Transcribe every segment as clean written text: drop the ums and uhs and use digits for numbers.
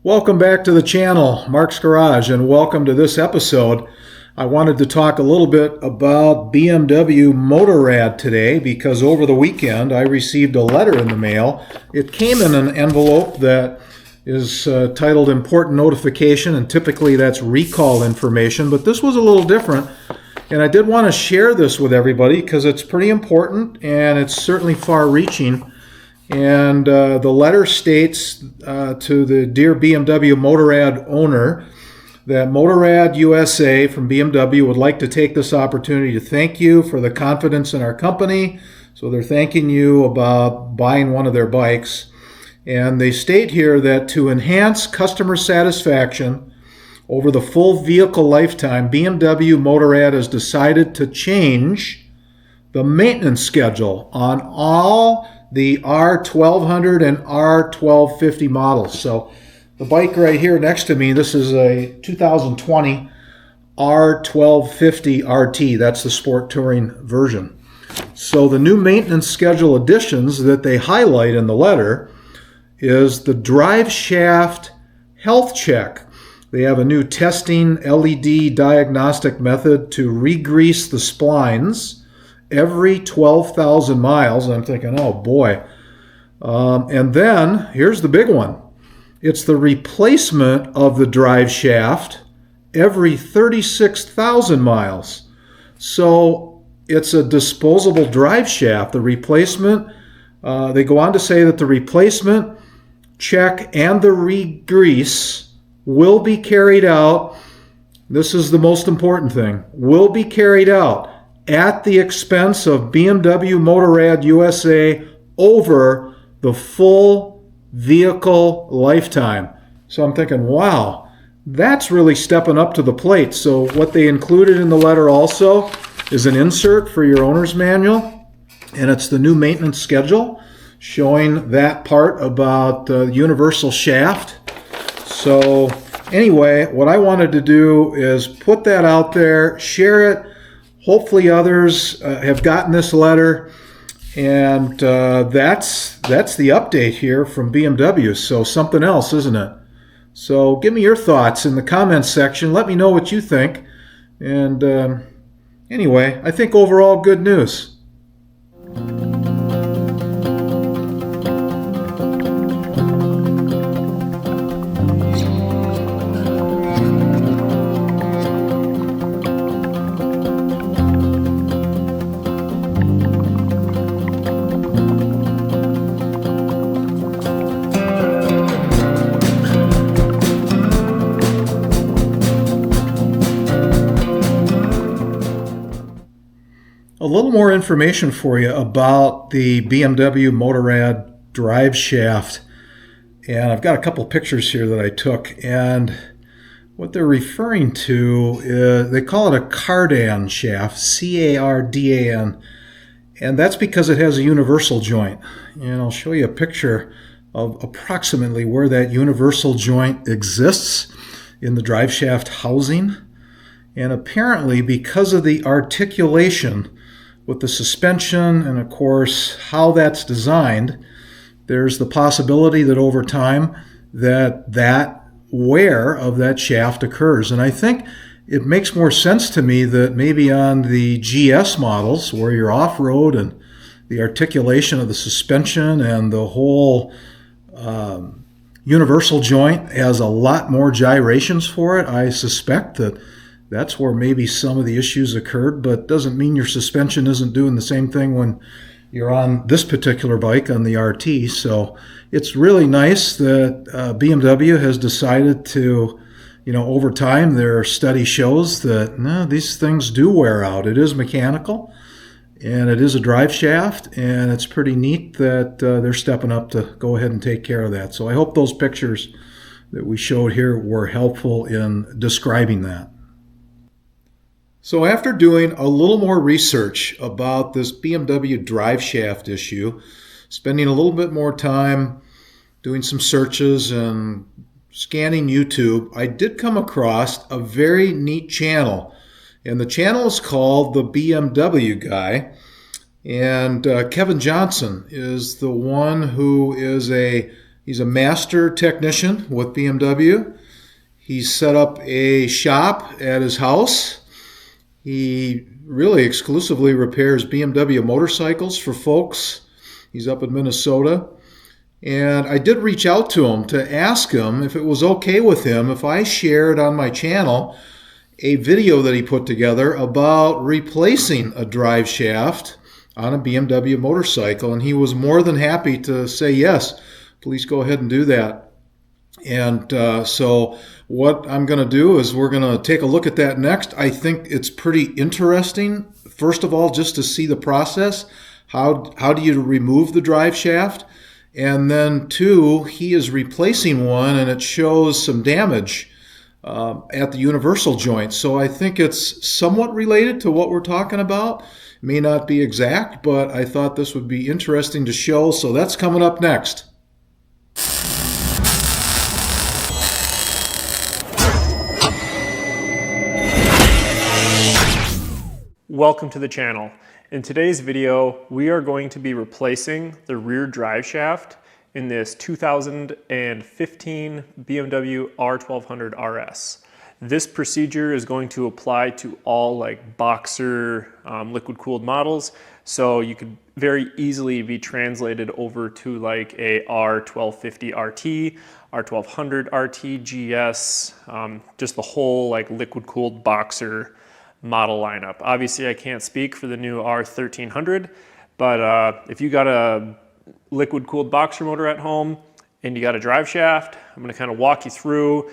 Welcome back to the channel, Mark's Garage, and welcome to this episode. I wanted to talk a little bit about BMW Motorrad today because over the weekend I received a letter in the mail. It came in an envelope that is titled Important Notification, and typically that's recall information, but this was a little different. And I did want to share this with everybody because it's pretty important and it's certainly far-reaching. And the letter states to the dear BMW Motorrad owner that Motorrad USA from BMW would like to take this opportunity to thank you for the confidence in our company. So they're thanking you about buying one of their bikes. And they state here that to enhance customer satisfaction over the full vehicle lifetime, BMW Motorrad has decided to change the maintenance schedule on all the R1200 and R1250 models. So the bike right here next to me, this is a 2020 R1250 RT. That's the sport touring version. So the new maintenance schedule additions that they highlight in the letter is the Driveshaft health check. They have a new testing LED diagnostic method to re-grease the splines every 12,000 miles. And I'm thinking, oh boy. And then, here's the big one. It's the replacement of the drive shaft every 36,000 miles. So it's a disposable drive shaft. The replacement, they go on to say that the replacement check and the re-grease will be carried out. This is the most important thing. Will be carried out at the expense of BMW Motorrad USA over the full vehicle lifetime. So I'm thinking, wow, that's really stepping up to the plate. So what they included in the letter also is an insert for your owner's manual, and it's the new maintenance schedule showing that part about the universal shaft. So anyway, what I wanted to do is put that out there, share it. Hopefully others have gotten this letter, and that's the update here from BMW. So something else, isn't it? So give me your thoughts in the comments section. Let me know what you think. And anyway, I think overall good news. A little more information for you about the BMW Motorrad drive shaft. And I've got a couple pictures here that I took. And what they're referring to is, they call it a cardan shaft, C-A-R-D-A-N. And that's because it has a universal joint. And I'll show you a picture of approximately where that universal joint exists in the drive shaft housing. And apparently, because of the articulation with the suspension and, of course, how that's designed, there's the possibility that over time that wear of that shaft occurs. And I think it makes more sense to me that maybe on the GS models, where you're off-road and the articulation of the suspension and the whole universal joint has a lot more gyrations for it, I suspect that that's where maybe some of the issues occurred, but doesn't mean your suspension isn't doing the same thing when you're on this particular bike on the RT. So it's really nice that BMW has decided to, over time, their study shows that no, these things do wear out. It is mechanical, and it is a drive shaft, and it's pretty neat that they're stepping up to go ahead and take care of that. So I hope those pictures that we showed here were helpful in describing that. So after doing a little more research about this BMW drive shaft issue, spending a little bit more time doing some searches and scanning YouTube, I did come across a very neat channel. And the channel is called The BMW Guy. And Kevin Johnson is the one who is a He's a master technician with BMW. He's set up a shop at his house. He really exclusively repairs BMW motorcycles for folks. He's up in Minnesota. And I did reach out to him to ask him if it was okay with him if I shared on my channel a video that he put together about replacing a drive shaft on a BMW motorcycle. And he was more than happy to say, yes, please go ahead and do that. And so what I'm going to do is we're going to take a look at that next. I think it's pretty interesting, first of all, just to see the process. How do you remove the drive shaft? And then two, he is replacing one and it shows some damage at the universal joint. So I think it's somewhat related to what we're talking about. It may not be exact, but I thought this would be interesting to show. So that's coming up next. Welcome to the channel. In today's video, we are going to be replacing the rear drive shaft in this 2015 BMW R1200 RS. This procedure is going to apply to all like boxer liquid cooled models, so you could very easily be translated over to like a R1250 RT, R1200 RT GS, just the whole like liquid cooled boxer model lineup. Obviously I can't speak for the new R1300, but if you got a liquid cooled boxer motor at home and you got a drive shaft, I'm going to kind of walk you through.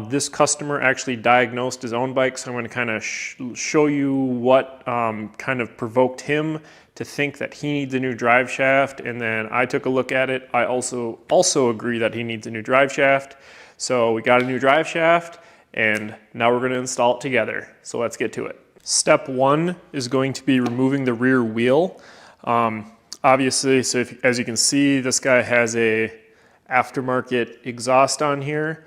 This customer actually diagnosed his own bike, so I'm going to kind of show you what kind of provoked him to think that he needs a new drive shaft, and then I took a look at it. I also agree that he needs a new drive shaft. So we got a new drive shaft, and now we're going to install it together. So let's get to it. Step one is going to be removing the rear wheel. Obviously, so as you can see, this guy has a aftermarket exhaust on here.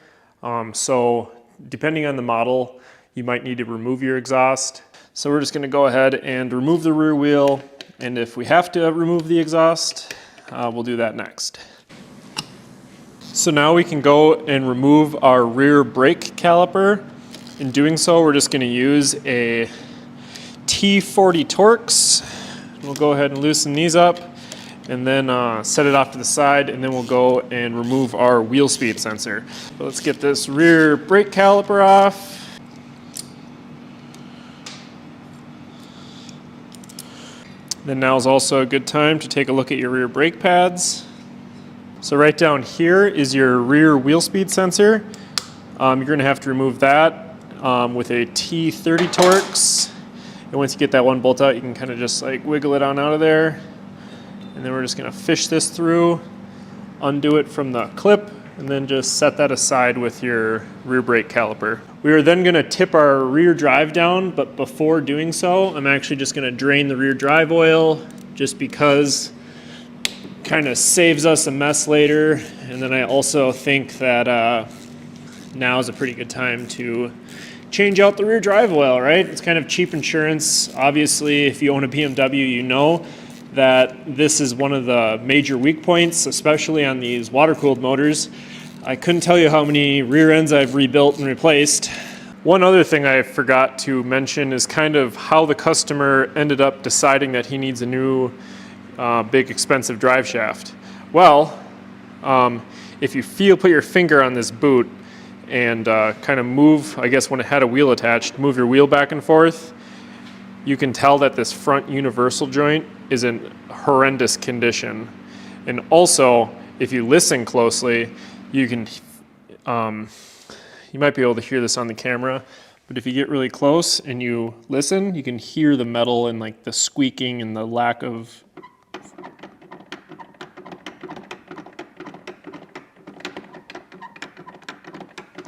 So depending on the model, you might need to remove your exhaust. So we're just going to go ahead and remove the rear wheel. And if we have to remove the exhaust, we'll do that next. So now we can go and remove our rear brake caliper. In doing so, we're just going to use a T40 Torx. We'll go ahead and loosen these up and then set it off to the side, and then we'll go and remove our wheel speed sensor. So let's get this rear brake caliper off. Then now is also a good time to take a look at your rear brake pads. So right down here is your rear wheel speed sensor. You're going to have to remove that with a T30 Torx. And once you get that one bolt out, you can kind of just like wiggle it on out of there. And then we're just going to fish this through, undo it from the clip, and then just set that aside with your rear brake caliper. We are then going to tip our rear drive down, but before doing so, I'm actually just going to drain the rear drive oil just because kind of saves us a mess later. And then I also think that now is a pretty good time to change out the rear drive oil, right? It's kind of cheap insurance. Obviously, if you own a BMW, you know that this is one of the major weak points, especially on these water-cooled motors. I couldn't tell you how many rear ends I've rebuilt and replaced. One other thing I forgot to mention is kind of how the customer ended up deciding that he needs a new big expensive drive shaft. Well, if you put your finger on this boot and kind of move, I guess when it had a wheel attached, move your wheel back and forth, you can tell that this front universal joint is in horrendous condition. And also, if you listen closely, you can, you might be able to hear this on the camera, but if you get really close and you listen, you can hear the metal and like the squeaking and the lack of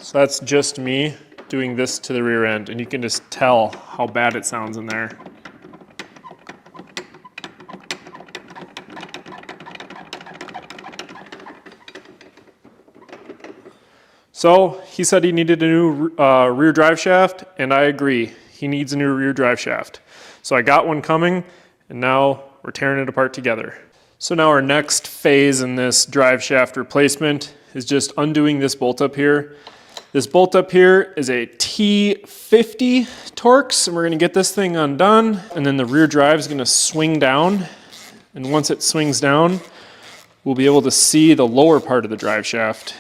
So that's just me doing this to the rear end, and you can just tell how bad it sounds in there. So he said he needed a new rear drive shaft, and I agree. He needs a new rear drive shaft. So I got one coming, and now we're tearing it apart together. So now our next phase in this drive shaft replacement is just undoing this bolt up here. This bolt up here is a T50 Torx, and we're gonna get this thing undone, and then the rear drive is gonna swing down, and once it swings down, we'll be able to see the lower part of the drive shaft,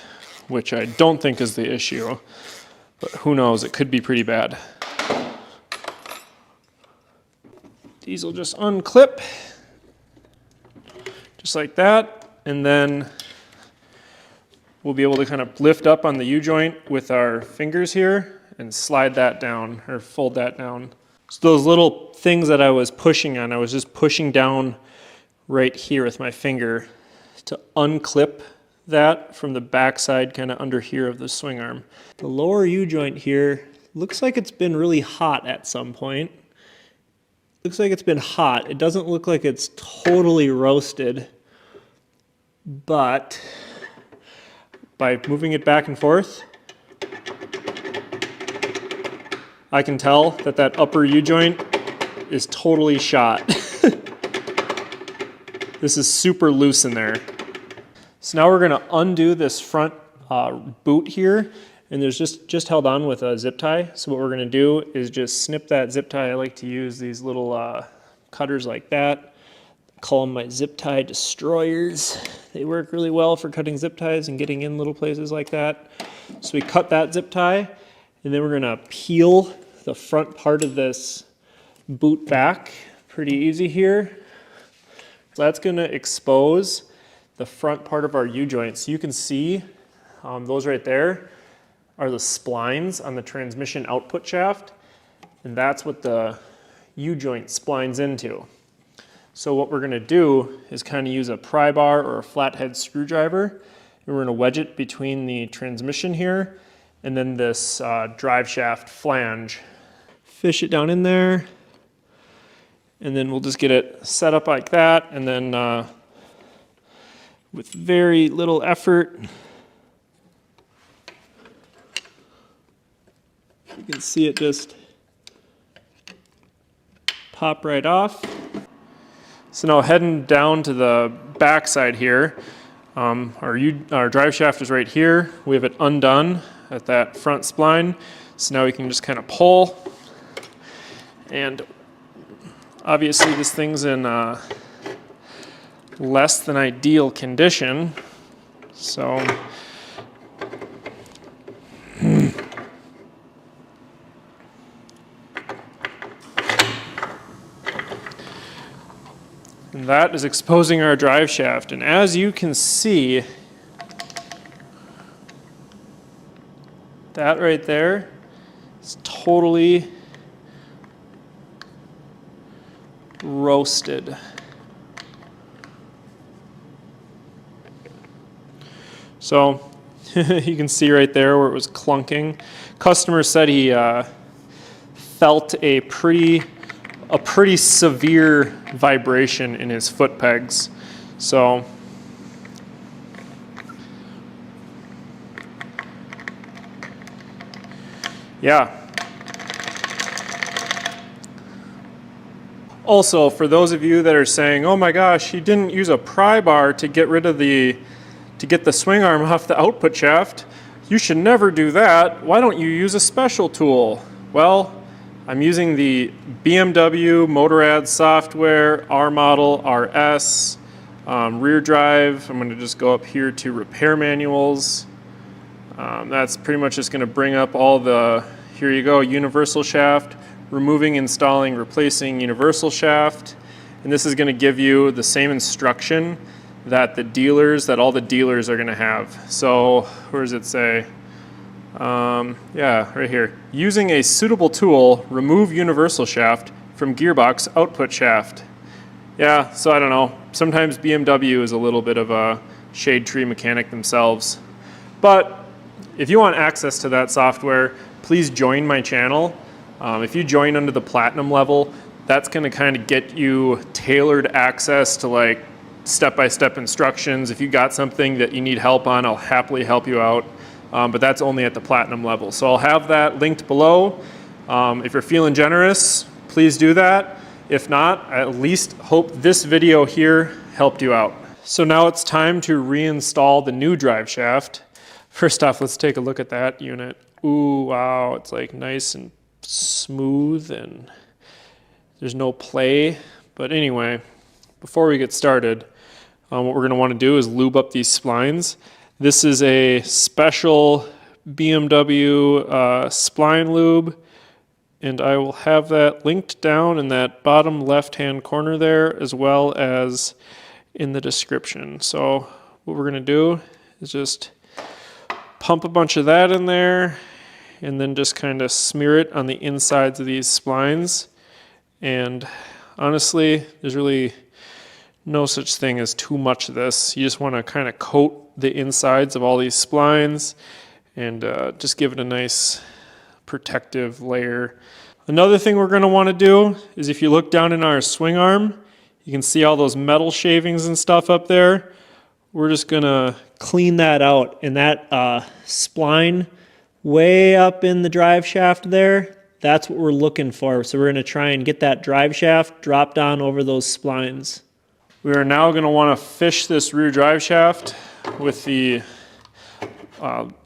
which I don't think is the issue, but who knows, it could be pretty bad. These will just unclip, just like that, and then we'll be able to kind of lift up on the U-joint with our fingers here and slide that down, or fold that down. So those little things that I was pushing on, I was just pushing down right here with my finger to unclip that from the backside, kind of under here of the swing arm. The lower U-joint here looks like it's been really hot at some point. Looks like it's been hot. It doesn't look like it's totally roasted, but by moving it back and forth, I can tell that that upper U-joint is totally shot. This is super loose in there. So now we're gonna undo this front boot here, and there's just held on with a zip tie. So what we're gonna do is just snip that zip tie. I like to use these little cutters like that. Call them my zip tie destroyers. They work really well for cutting zip ties and getting in little places like that. So we cut that zip tie, and then we're gonna peel the front part of this boot back. Pretty easy here. So that's gonna expose the front part of our U-joint. So you can see those right there are the splines on the transmission output shaft, and that's what the U-joint splines into. So what we're gonna do is kind of use a pry bar or a flathead screwdriver, and we're gonna wedge it between the transmission here and then this drive shaft flange. Fish it down in there, and then we'll just get it set up like that, and then with very little effort, you can see it just pop right off. So now heading down to the back side here, our drive shaft is right here. We have it undone at that front spline. So now we can just kind of pull. And obviously this thing's in less than ideal condition. So and that is exposing our drive shaft. And as you can see, that right there is totally roasted. So you can see right there where it was clunking. Customer said he felt a pretty severe vibration in his foot pegs. So yeah. Also, for those of you that are saying, oh my gosh, he didn't use a pry bar to get rid of to get the swing arm off the output shaft, you should never do that. Why don't you use a special tool? Well, I'm using the BMW Motorrad software, R model, RS, rear drive. I'm going to just go up here to repair manuals. That's pretty much just going to bring up all the, here you go, universal shaft, removing, installing, replacing universal shaft. And this is going to give you the same instruction that all the dealers are going to have. So where does it say? Yeah, right here. Using a suitable tool, remove universal shaft from gearbox output shaft. Yeah, so I don't know. Sometimes BMW is a little bit of a shade tree mechanic themselves. But if you want access to that software, please join my channel. If you join under the platinum level, that's going to kind of get you tailored access to like step-by-step instructions. If you got something that you need help on, I'll happily help you out. But that's only at the platinum level. So I'll have that linked below. If you're feeling generous, please do that. If not, I at least hope this video here helped you out. So now it's time to reinstall the new drive shaft. First off, let's take a look at that unit. Ooh, wow, it's like nice and smooth and there's no play. But anyway, before we get started, what we're going to want to do is lube up these splines. This is a special BMW spline lube, and I will have that linked down in that bottom left-hand corner there, as well as in the description. So what we're going to do is just pump a bunch of that in there, and then just kind of smear it on the insides of these splines. And honestly, there's really no such thing as too much of this. You just want to kind of coat the insides of all these splines and just give it a nice protective layer. Another thing we're going to want to do is, if you look down in our swing arm, you can see all those metal shavings and stuff up there. We're just going to clean that out. And that spline way up in the drive shaft there, that's what we're looking for. So we're going to try and get that drive shaft dropped on over those splines. We are now going to want to fish this rear drive shaft with the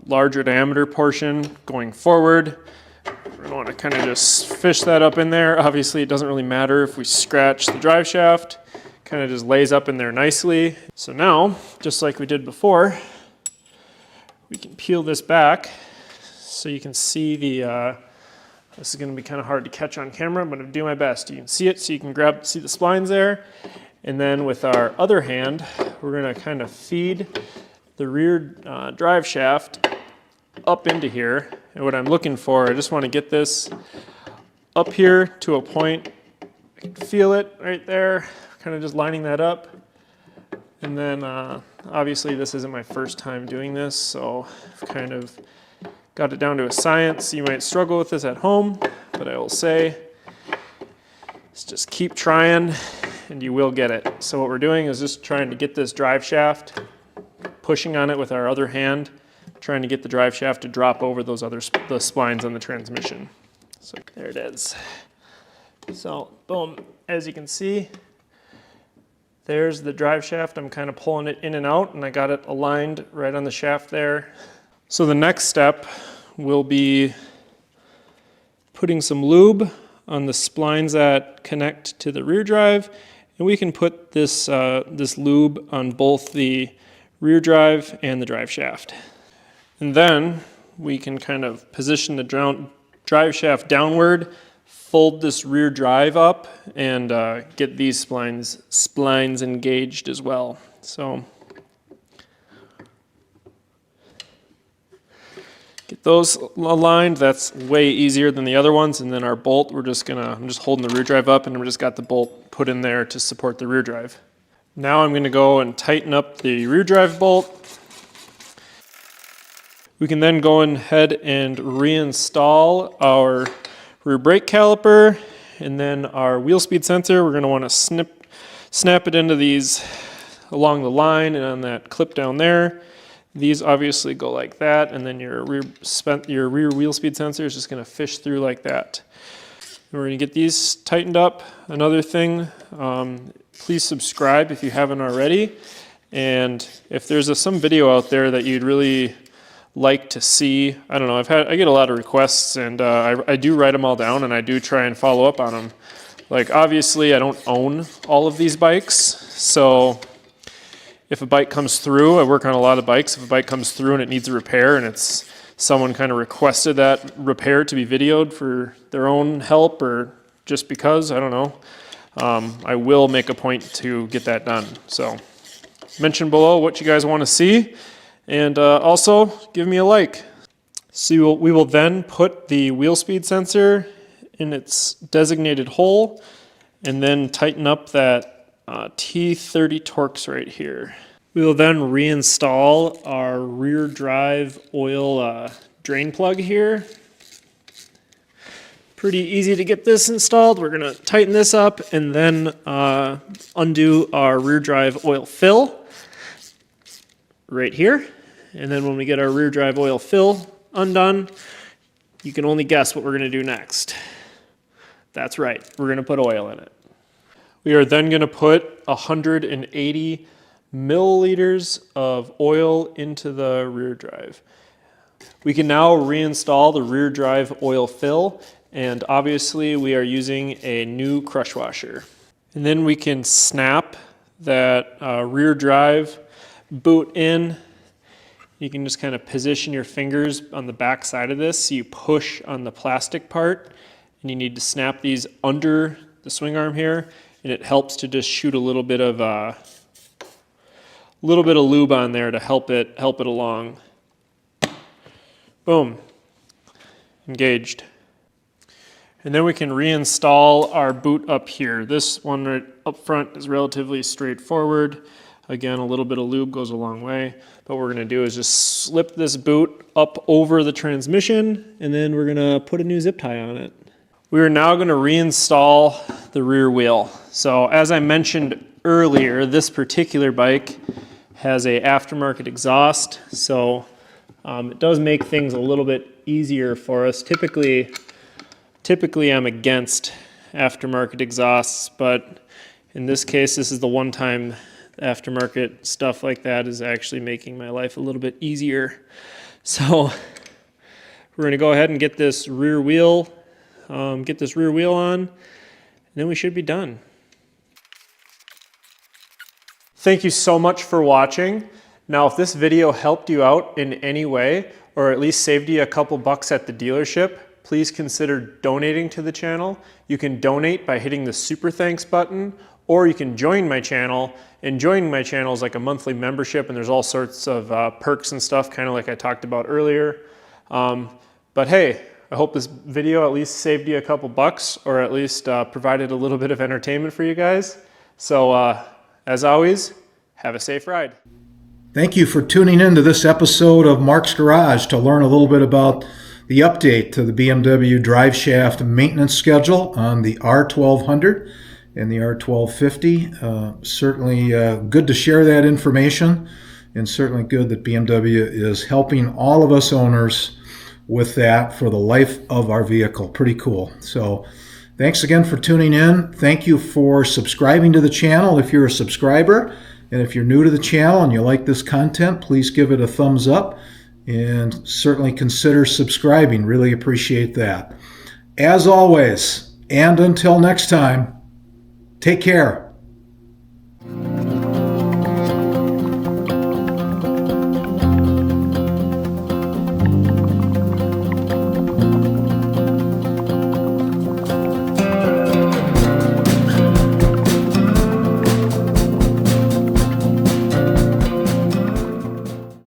larger diameter portion going forward. We're going to want to kind of just fish that up in there. Obviously, it doesn't really matter if we scratch the drive shaft. Kind of just lays up in there nicely. So now, just like we did before, we can peel this back so you can see the, this is going to be kind of hard to catch on camera. I'm going to do my best. You can see it, so you can see the splines there. And then with our other hand, we're going to kind of feed the rear drive shaft up into here. And what I'm looking for, I just want to get this up here to a point. I can feel it right there, kind of just lining that up. And then obviously this isn't my first time doing this, so I've kind of got it down to a science. You might struggle with this at home, but I will say, just keep trying and you will get it. So what we're doing is just trying to get this drive shaft, pushing on it with our other hand, trying to get the drive shaft to drop over those other the splines on the transmission. So there it is. So boom, as you can see, there's the drive shaft. I'm kind of pulling it in and out, and I got it aligned right on the shaft there. So the next step will be putting some lube on the splines that connect to the rear drive, and we can put this, this lube on both the rear drive and the drive shaft. And then we can kind of position the drive shaft downward, fold this rear drive up, and get these splines engaged as well. So get those aligned. That's way easier than the other ones. And then our bolt, I'm just holding the rear drive up, and we just got the bolt put in there to support the rear drive. Now I'm going to go and tighten up the rear drive bolt. We can then go ahead and reinstall our rear brake caliper, and then our wheel speed sensor. We're going to want to snap it into these along the line and on that clip down there. These obviously go like that, and then your rear wheel speed sensor is just going to fish through like that. And we're going to get these tightened up. Another thing, please subscribe if you haven't already. And if there's some video out there that you'd really like to see, I don't know, I get a lot of requests, and I do write them all down, and I do try and follow up on them. Like, obviously I don't own all of these bikes, so if a bike comes through, I work on a lot of bikes, if a bike comes through and it needs a repair, and it's someone kind of requested that repair to be videoed for their own help, or just because, I don't know, I will make a point to get that done. So mention below what you guys want to see. And also, give me a like. So we will then put the wheel speed sensor in its designated hole, and then tighten up that T30 Torx right here. We will then reinstall our rear drive oil drain plug here. Pretty easy to get this installed. We're going to tighten this up and then undo our rear drive oil fill right here. And then when we get our rear drive oil fill undone, you can only guess what we're going to do next. That's right, we're going to put oil in it. We are then going to put 180 milliliters of oil into the rear drive. We can now reinstall the rear drive oil fill, and obviously we are using a new crush washer. And then we can snap that rear drive boot in. You can just kind of position your fingers on the back side of this so you push on the plastic part, and you need to snap these under the swing arm here, and it helps to just shoot a little bit of lube on there to help it along. Boom, engaged. And then we can reinstall our boot up here. This one right up front is relatively straightforward. Again, a little bit of lube goes a long way. But what we're gonna do is just slip this boot up over the transmission, and then we're gonna put a new zip tie on it. We are now gonna reinstall the rear wheel. So as I mentioned earlier, this particular bike has a aftermarket exhaust, so it does make things a little bit easier for us. Typically I'm against aftermarket exhausts, but in this case, this is the one time aftermarket stuff like that is actually making my life a little bit easier. So we're gonna go ahead and get this rear wheel on, and then we should be done. Thank you so much for watching. Now, if this video helped you out in any way, or at least saved you a couple bucks at the dealership, please consider donating to the channel. You can donate by hitting the super thanks button, or you can join my channel. And joining my channel is like a monthly membership, and there's all sorts of perks and stuff, kind of like I talked about earlier. But hey, I hope this video at least saved you a couple bucks, or at least provided a little bit of entertainment for you guys. So as always, have a safe ride. Thank you for tuning in to this episode of Mark's Garage to learn a little bit about the update to the BMW Driveshaft maintenance schedule on the R1200 and the R1250. Certainly good to share that information, and certainly good that BMW is helping all of us owners with that for the life of our vehicle. Pretty cool. So thanks again for tuning in. Thank you for subscribing to the channel if you're a subscriber. And if you're new to the channel and you like this content, please give it a thumbs up and certainly consider subscribing. Really appreciate that. As always, and until next time, take care.